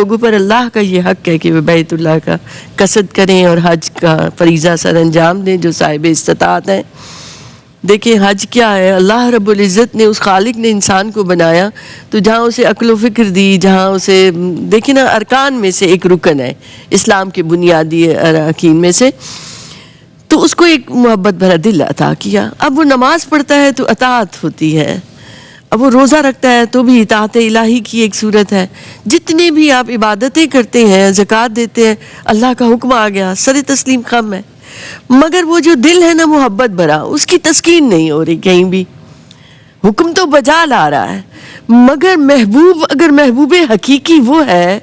لوگوں پر اللہ کا یہ حق ہے کہ وہ بیت اللہ کا قصد کریں اور حج کا فریضہ سر انجام دیں جو صاحب استطاعت ہیں۔ دیکھیں حج کیا ہے، اللہ رب العزت نے، اس خالق نے انسان کو بنایا تو جہاں اسے عقل و فکر دی، جہاں اسے دیکھیں نا ارکان میں سے ایک رکن ہے اسلام کے بنیادی ارکان میں سے، تو اس کو ایک محبت بھرا دل عطا کیا۔ اب وہ نماز پڑھتا ہے تو اطاعت ہوتی ہے، اب وہ روزہ رکھتا ہے تو بھی اطاعت الہی کی ایک صورت ہے۔ جتنے بھی آپ عبادتیں کرتے ہیں، زکوٰۃ دیتے ہیں، اللہ کا حکم آ گیا، سر تسلیم خم ہے، مگر وہ جو دل ہے نا محبت بھرا، اس کی تسکین نہیں ہو رہی کہیں بھی۔ حکم تو بجا لا رہا ہے مگر محبوب، اگر محبوب حقیقی وہ ہے،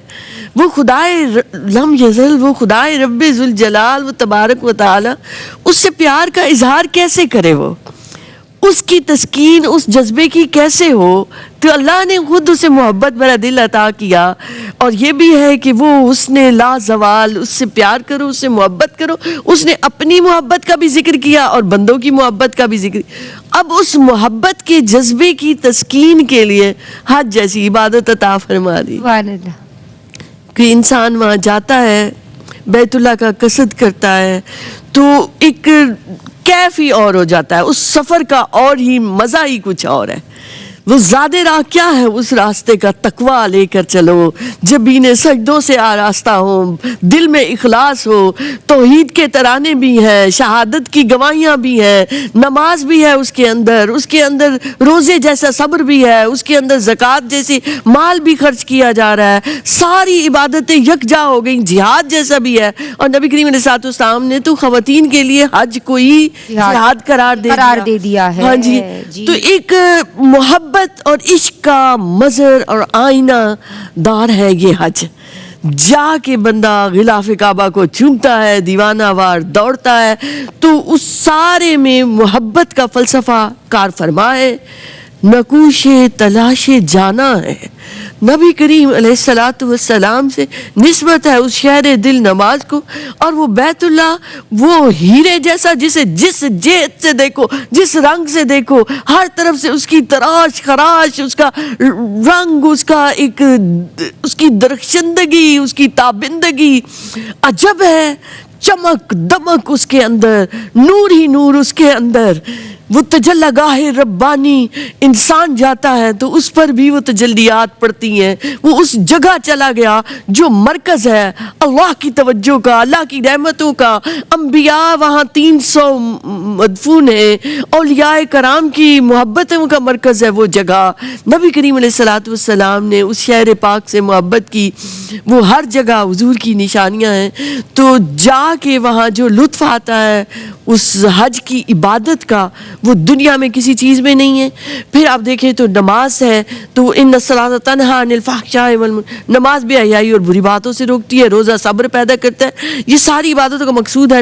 وہ خدائے لم یزل، وہ خدائے رب ذوالجلال و تبارک و تعالی، اس سے پیار کا اظہار کیسے کرے؟ وہ اس کی تسکین اس جذبے کی کیسے ہو؟ تو اللہ نے خود اسے محبت بھرا دل عطا کیا، اور یہ بھی ہے کہ وہ اس نے لا زوال، اس سے پیار کرو، اس سے محبت کرو۔ اس نے اپنی محبت کا بھی ذکر کیا اور بندوں کی محبت کا بھی ذکر۔ اب اس محبت کے جذبے کی تسکین کے لیے حج جیسی عبادت عطا فرما دی کہ انسان وہاں جاتا ہے، بیت اللہ کا قصد کرتا ہے تو ایک کیف ہی اور ہو جاتا ہے، اس سفر کا اور ہی مزہ ہی کچھ اور ہے۔ وہ زیادہ راہ کیا ہے؟ اس راستے کا تقویٰ لے کر چلو، جبینیں سجدوں سے آراستہ ہوں، دل میں اخلاص ہو، توحید کے ترانے بھی ہیں، شہادت کی گواہیاں بھی ہیں، نماز بھی ہے اس کے اندر روزے جیسا صبر بھی ہے، اس کے اندر زکوٰۃ جیسی مال بھی خرچ کیا جا رہا ہے، ساری عبادتیں یکجا ہو گئیں، جہاد جیسا بھی ہے۔ اور نبی کریم علیہ السلام نے تو خواتین کے لیے حج کو ہی جہاد قرار دے دیا ہے۔ ہاں جی، تو ایک محبت اور عشق کا مظہر اور آئینہ دار ہے یہ حج۔ جا کے بندہ غلاف کعبہ کو چومتا ہے، دیوانہ وار دوڑتا ہے، تو اس سارے میں محبت کا فلسفہ کار فرما ہے، نقوش تلاش جانا ہے۔ نبی کریم علیہ السلام سے نسبت ہے اس شہر دل نماز کو، اور وہ بیت اللہ وہ ہیرے جیسا جسے جس جہت سے دیکھو، جس رنگ سے دیکھو، ہر طرف سے اس کی تراش خراش، اس کا رنگ، اس کی درخشندگی، اس کی تابندگی عجب ہے، چمک دمک اس کے اندر، نور ہی نور اس کے اندر۔ وہ تجلی گاہ ربانی انسان جاتا ہے تو اس پر بھی وہ تجلیات پڑتی ہیں۔ وہ اس جگہ چلا گیا جو مرکز ہے اللہ کی توجہ کا، اللہ کی رحمتوں کا۔ انبیاء وہاں 300 مدفون ہیں، اولیاء کرام کی محبتوں کا مرکز ہے وہ جگہ۔ نبی کریم علیہ السلام نے اس شہر پاک سے محبت کی، وہ ہر جگہ حضور کی نشانیاں ہیں۔ تو جا کے وہاں جو لطف آتا ہے اس حج کی عبادت کا، وہ دنیا میں کسی چیز میں نہیں ہے۔ پھر آپ دیکھیں تو نماز ہے تو ان الصلاۃ تنہی عن الفحشاء والمنکر، نماز بے حیائی اور بری باتوں سے روکتی ہے، روزہ صبر پیدا کرتا ہے۔ یہ ساری عبادتوں کا مقصود ہے۔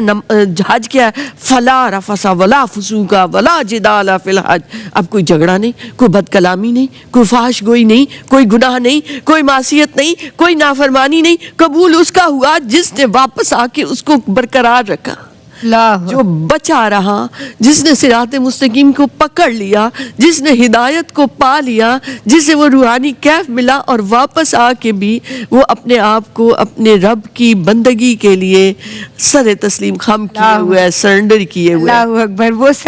حج کیا ہے؟ فلا رفث ولا فسوق ولا جدال فی الحج۔ اب کوئی جھگڑا نہیں، کوئی بد کلامی نہیں، کوئی فحش گوئی نہیں، کوئی گناہ نہیں، کوئی معصیت نہیں، کوئی نافرمانی نہیں۔ قبول اس کا ہوا جس نے واپس آ کے اس کو برقرار رکھا، جو بچا رہا، جس نے صراط مستقیم کو پکڑ لیا، جس نے ہدایت کو پا لیا، جسے وہ روحانی کیف ملا، اور واپس آ کے بھی وہ اپنے آپ کو اپنے رب کی بندگی کے لیے سر تسلیم خم کیے ہوئے، سرنڈر کیے ہوئے۔ اللہ اکبر۔ وہ